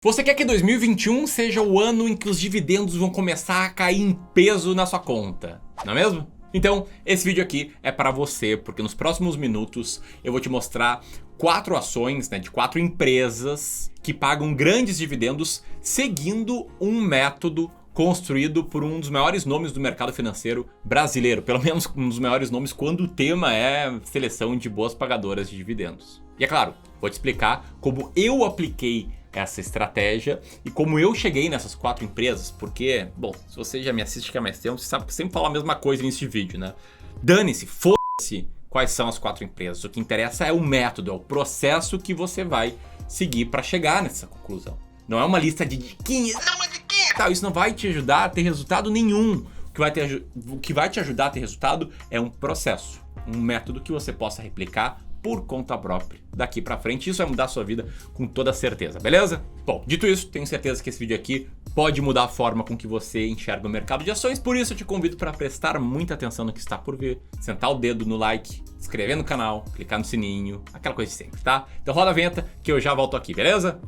Você quer que 2021 seja o ano em que os dividendos vão começar a cair em peso na sua conta, não é mesmo? Então, esse vídeo aqui é para você, porque nos próximos minutos eu vou te mostrar 4 ações, de 4 empresas que pagam grandes dividendos seguindo um método construído por um dos maiores nomes do mercado financeiro brasileiro, pelo menos um dos maiores nomes quando o tema é seleção de boas pagadoras de dividendos. E é claro, vou te explicar como eu apliquei essa estratégia e como eu cheguei nessas 4 empresas, porque, bom, se você já me assiste há mais tempo, você sabe que eu sempre falo a mesma coisa nesse vídeo, né? Dane-se, foda-se quais são as 4 empresas, o que interessa é o método, é o processo que você vai seguir para chegar nessa conclusão. Não é uma lista de diquinhas, isso não vai te ajudar a ter resultado nenhum. O que vai te ajudar a ter resultado é um processo, um método que você possa replicar por conta própria daqui pra frente. Isso vai mudar a sua vida com toda certeza, beleza? Bom, dito isso, tenho certeza que esse vídeo aqui pode mudar a forma com que você enxerga o mercado de ações. Por isso eu te convido para prestar muita atenção no que está por vir, sentar o dedo no like, se inscrever no canal, clicar no sininho, aquela coisa de sempre, tá? Então roda a vinheta que eu já volto aqui, beleza?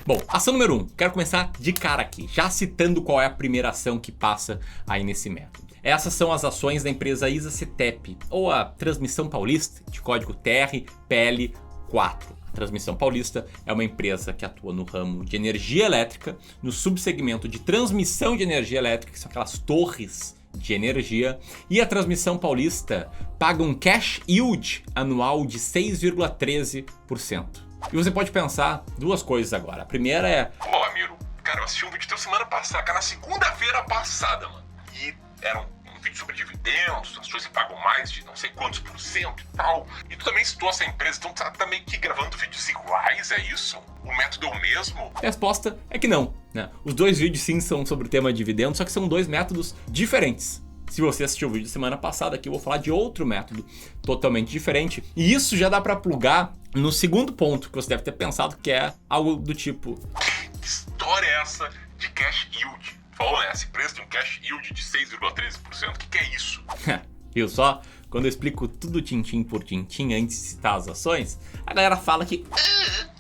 Bom, ação número 1, quero começar de cara aqui, já citando qual é a primeira ação que passa aí nesse método. Essas são as ações da empresa ISA-CTEP, ou a Transmissão Paulista, de código TRPL4. A Transmissão Paulista é uma empresa que atua no ramo de energia elétrica, no subsegmento de transmissão de energia elétrica, que são aquelas torres de energia, e a Transmissão Paulista paga um cash yield anual de 6,13%. E você pode pensar duas coisas agora. A primeira é... Ô, Amiro, cara, eu assisti um vídeo teu semana passada, cara, na segunda-feira passada, mano. E era um vídeo sobre dividendos, ações que pagam mais de não sei quantos % e tal. E tu também citou essa empresa, então tu tá meio que gravando vídeos iguais, é isso? O método é o mesmo? A resposta é que não, né? Os dois vídeos sim são sobre o tema dividendos, só que são dois métodos diferentes. Se você assistiu o vídeo semana passada, aqui eu vou falar de outro método totalmente diferente. E isso já dá para plugar no segundo ponto que você deve ter pensado, que é algo do tipo... Que história é essa de cash yield? Falou, né? Essa empresa tem um cash yield de 6,13%. O que é isso? Viu só? Quando eu explico tudo tintim por tintim antes de citar as ações, a galera fala que...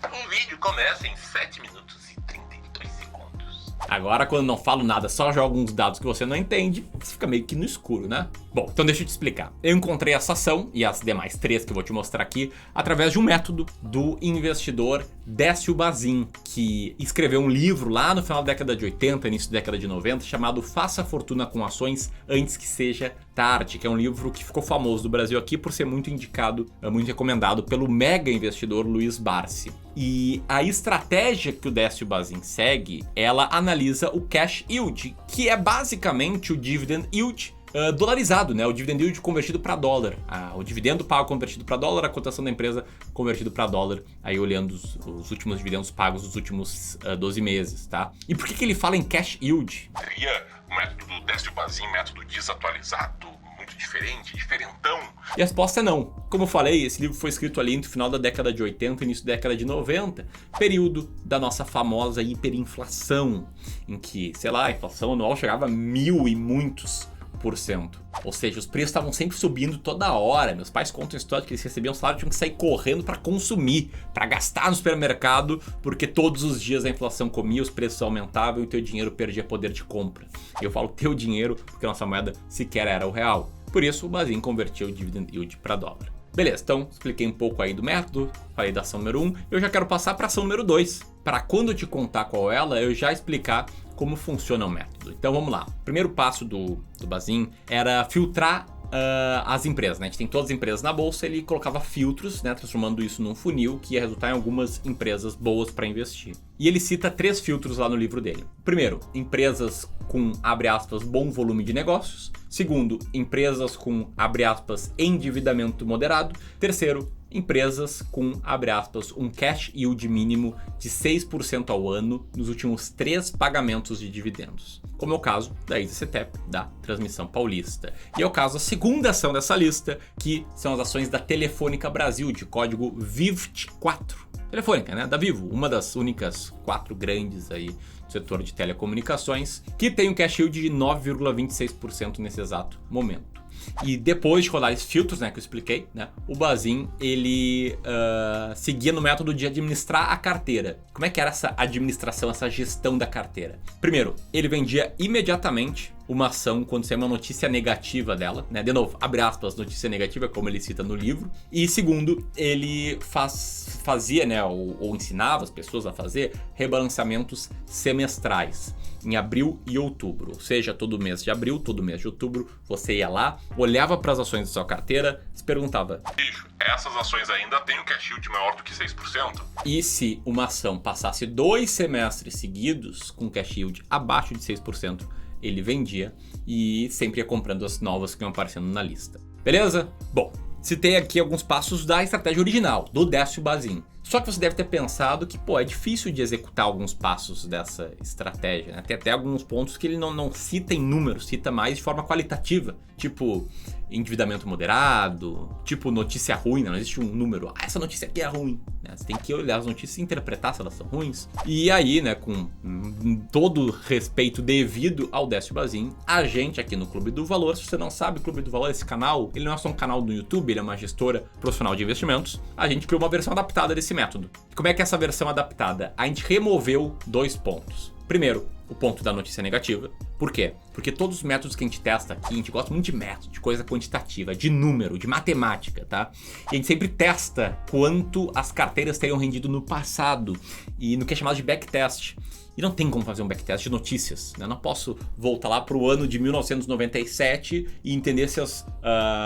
Um vídeo começa em 7 minutos e 32 segundos. Agora, quando não falo nada, só jogo alguns dados que você não entende, você fica meio que no escuro, né? Bom, então deixa eu te explicar. Eu encontrei essa ação e as demais 3 que eu vou te mostrar aqui através de um método do investidor Décio Bazin, que escreveu um livro lá no final da década de 80, início da década de 90, chamado Faça Fortuna com Ações Antes que Seja Tarde, que é um livro que ficou famoso do Brasil aqui por ser muito indicado, muito recomendado pelo mega investidor Luiz Barsi. E a estratégia que o Décio Bazin segue, ela analisa o cash yield, que é basicamente o dividend yield dolarizado, né? O dividend yield convertido para dólar. O dividendo pago convertido para dólar, a cotação da empresa convertido para dólar, aí olhando os últimos dividendos pagos dos últimos 12 meses, tá? E por que ele fala em cash yield? Seria o método do Décio Bazin, método desatualizado, muito diferente, diferentão? E a resposta é não. Como eu falei, esse livro foi escrito ali no final da década de 80, início da década de 90, período da nossa famosa hiperinflação, em que, sei lá, a inflação anual chegava a 1000 e muitos %. Ou seja, os preços estavam sempre subindo toda hora. Meus pais contam a história de que eles recebiam salário e tinham que sair correndo para consumir, para gastar no supermercado, porque todos os dias a inflação comia, os preços aumentavam e o teu dinheiro perdia poder de compra. E eu falo teu dinheiro porque a nossa moeda sequer era o real. Por isso o Bazin convertia o dividend yield para dólar. Beleza, então expliquei um pouco aí do método, falei da ação número 1, eu já quero passar para a ação número 2. Para quando eu te contar qual é ela, eu já explicar como funciona o método. Então vamos lá. O primeiro passo do Bazin era filtrar as empresas, né? A gente tem todas as empresas na bolsa, ele colocava filtros, né? Transformando isso num funil que ia resultar em algumas empresas boas para investir. E ele cita 3 filtros lá no livro dele. Primeiro, empresas com, abre aspas, bom volume de negócios. Segundo, empresas com, abre aspas, endividamento moderado. Terceiro, empresas com, abre aspas, um cash yield mínimo de 6% ao ano nos últimos 3 pagamentos de dividendos. Como é o caso da ISA-CTEP, da Transmissão Paulista. E é o caso da segunda ação dessa lista, que são as ações da Telefônica Brasil, de código VIVT4. Telefônica, né? Da Vivo, uma das únicas 4 grandes aí do setor de telecomunicações, que tem um cash yield de 9,26% nesse exato momento. E depois de rodar esses filtros, né, que eu expliquei, né, o Bazin, ele seguia no método de administrar a carteira. Como é que era essa administração, essa gestão da carteira? Primeiro, ele vendia imediatamente uma ação quando saía uma notícia negativa dela, né? De novo, abre aspas, notícia negativa, como ele cita no livro. E segundo, ele fazia, né, ou ensinava as pessoas a fazer rebalanceamentos semestrais, em abril e outubro. Ou seja, todo mês de abril, todo mês de outubro, você ia lá, olhava para as ações da sua carteira, se perguntava: bicho, essas ações ainda têm um cash yield maior do que 6%? E se uma ação passasse 2 semestres seguidos com cash yield abaixo de 6%, ele vendia e sempre ia comprando as novas que iam aparecendo na lista. Beleza? Bom, citei aqui alguns passos da estratégia original, do Décio Bazin. Só que você deve ter pensado que, é difícil de executar alguns passos dessa estratégia, né? Tem até alguns pontos que ele não cita em números, cita mais de forma qualitativa. Tipo, endividamento moderado, tipo notícia ruim, não existe um número, essa notícia aqui é ruim, né? Você tem que olhar as notícias e interpretar se elas são ruins. E aí, né, com todo respeito devido ao Décio Bazin, a gente aqui no Clube do Valor, se você não sabe, o Clube do Valor, esse canal, ele não é só um canal do YouTube, ele é uma gestora profissional de investimentos, a gente criou uma versão adaptada desse método. E como é que é essa versão adaptada? A gente removeu 2 pontos. Primeiro, o ponto da notícia negativa. Por quê? Porque todos os métodos que a gente testa aqui, a gente gosta muito de método, de coisa quantitativa, de número, de matemática, tá? E a gente sempre testa quanto as carteiras teriam rendido no passado e no que é chamado de backtest. E não tem como fazer um backtest de notícias, né? Eu não posso voltar lá para o ano de 1997 e entender se as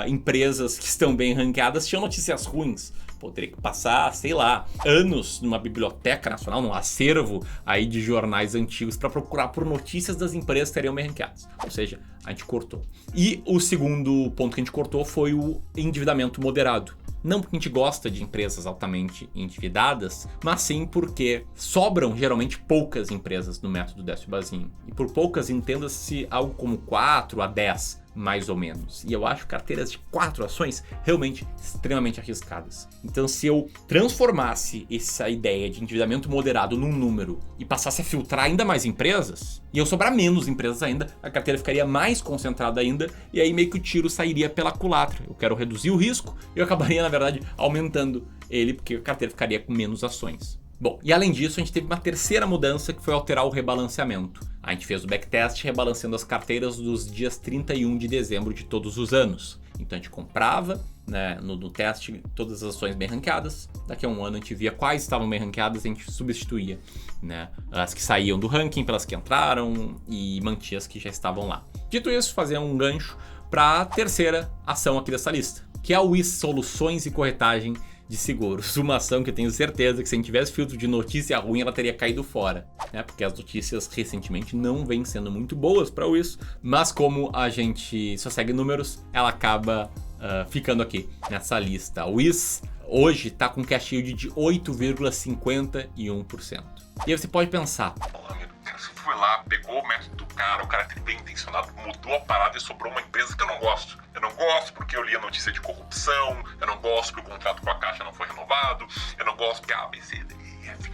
empresas que estão bem ranqueadas tinham notícias ruins. Teria que passar, sei lá, anos numa biblioteca nacional, num acervo aí de jornais antigos para procurar por notícias das empresas que estariam bem ranqueadas. Ou seja, a gente cortou. E o segundo ponto que a gente cortou foi o endividamento moderado. Não porque a gente gosta de empresas altamente endividadas, mas sim porque sobram geralmente poucas empresas no método Décio Bazin. E por poucas, entenda-se algo como 4 a 10, mais ou menos. E eu acho carteiras de 4 ações realmente extremamente arriscadas. Então, se eu transformasse essa ideia de endividamento moderado num número e passasse a filtrar ainda mais empresas, e eu sobrar menos empresas ainda, a carteira ficaria mais concentrada ainda, e aí meio que o tiro sairia pela culatra. Eu quero reduzir o risco e eu acabaria, na verdade, aumentando ele, porque a carteira ficaria com menos ações. Bom, e além disso, a gente teve uma terceira mudança que foi alterar o rebalanceamento. A gente fez o backtest rebalanceando as carteiras dos dias 31 de dezembro de todos os anos. Então a gente comprava, né, no teste todas as ações bem ranqueadas. Daqui a um ano a gente via quais estavam bem ranqueadas e a gente substituía, né, as que saíam do ranking pelas que entraram e mantinha as que já estavam lá. Dito isso, fazia um gancho para a terceira ação aqui dessa lista, que é a WIS Soluções e Corretagem de Seguros. Uma ação que eu tenho certeza que se a gente tivesse filtro de notícia ruim, ela teria caído fora, né? Porque as notícias recentemente não vêm sendo muito boas para o isso, mas como a gente só segue números, ela acaba ficando aqui nessa lista. A WIS hoje está com cash yield de 8,51%. E aí você pode pensar: você foi lá, pegou o método do cara, o cara é bem intencionado, mudou a parada e sobrou uma empresa que eu não gosto. Eu não gosto porque eu li a notícia de corrupção, eu não gosto porque o contrato com a Caixa não foi renovado, eu não gosto porque a ABC...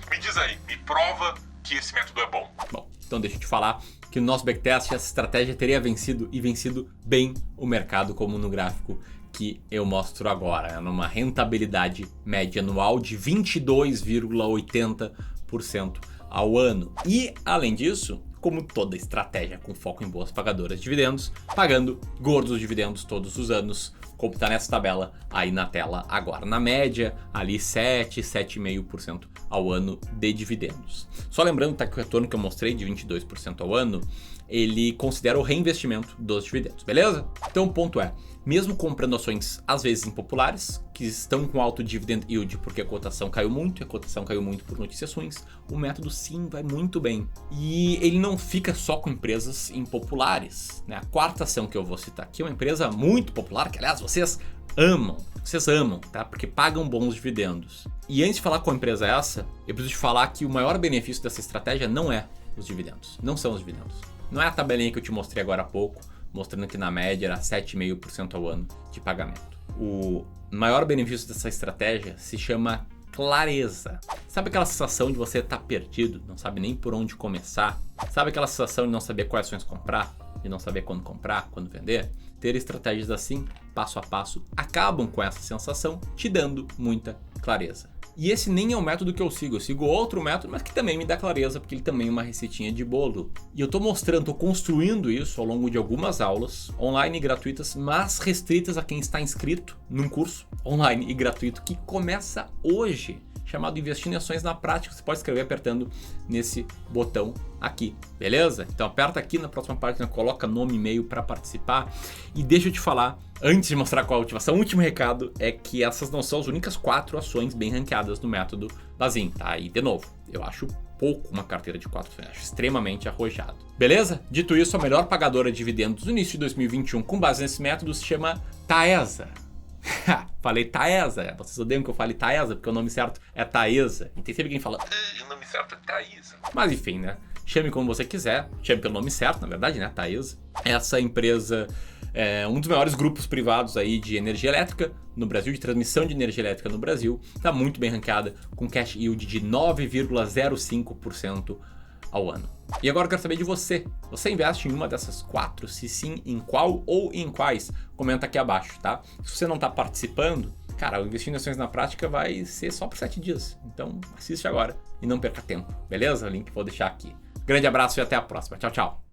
Me diz aí, me prova que esse método é bom. Bom, então deixa eu te falar que no nosso backtest essa estratégia teria vencido bem o mercado, como no gráfico que eu mostro agora, numa rentabilidade média anual de 22,80% ao ano. E, além disso, como toda estratégia com foco em boas pagadoras de dividendos, pagando gordos dividendos todos os anos, como está nessa tabela aí na tela agora. Na média, ali 7,5% ao ano de dividendos. Só lembrando, tá, que o retorno que eu mostrei de 22% ao ano, ele considera o reinvestimento dos dividendos, beleza? Então o ponto é, mesmo comprando ações às vezes impopulares, que estão com alto dividend yield porque a cotação caiu muito, e a cotação caiu muito por notícias ruins, o método sim vai muito bem. E ele não fica só com empresas impopulares, né? A quarta ação que eu vou citar aqui é uma empresa muito popular, que aliás vocês amam, tá? Porque pagam bons dividendos. E antes de falar qual empresa é essa, eu preciso te falar que o maior benefício dessa estratégia não é os dividendos, não são os dividendos. Não é a tabelinha que eu te mostrei agora há pouco, mostrando que na média era 7,5% ao ano de pagamento. O maior benefício dessa estratégia se chama clareza. Sabe aquela sensação de você estar perdido, não sabe nem por onde começar? Sabe aquela sensação de não saber quais ações comprar, de não saber quando comprar, quando vender? Ter estratégias assim, passo a passo, acabam com essa sensação, te dando muita clareza. E esse nem é o método que eu sigo outro método, mas que também me dá clareza, porque ele também é uma receitinha de bolo. E eu tô mostrando, tô construindo isso ao longo de algumas aulas, online e gratuitas, mas restritas a quem está inscrito num curso online e gratuito que começa hoje, chamado Investindo em Ações na Prática. Você pode escrever apertando nesse botão aqui, beleza? Então aperta aqui na próxima página, coloca nome e e-mail para participar. E deixa eu te falar, antes de mostrar qual a ativação, o último recado é que essas não são as únicas 4 ações bem ranqueadas no método Bazin, tá? E de novo, eu acho pouco uma carteira de 4 ações, acho extremamente arrojado. Beleza? Dito isso, a melhor pagadora de dividendos no início de 2021 com base nesse método se chama Taesa. Falei Taesa, vocês odeiam que eu fale Taesa, porque o nome certo é Taesa. E tem sempre quem fala, o nome certo é Taesa. mas enfim, né? Chame como você quiser, chame pelo nome certo, na verdade, né? Taesa. Essa empresa é um dos maiores grupos privados aí de energia elétrica no Brasil, de transmissão de energia elétrica no Brasil. Está muito bem ranqueada, com cash yield de 9,05% ao ano. E agora eu quero saber de você. Você investe em uma dessas 4? Se sim, em qual ou em quais? Comenta aqui abaixo, tá? Se você não está participando, cara, o Investindo em Ações na Prática vai ser só por 7 dias. Então assiste agora e não perca tempo, beleza? O link vou deixar aqui. Grande abraço e até a próxima. Tchau, tchau.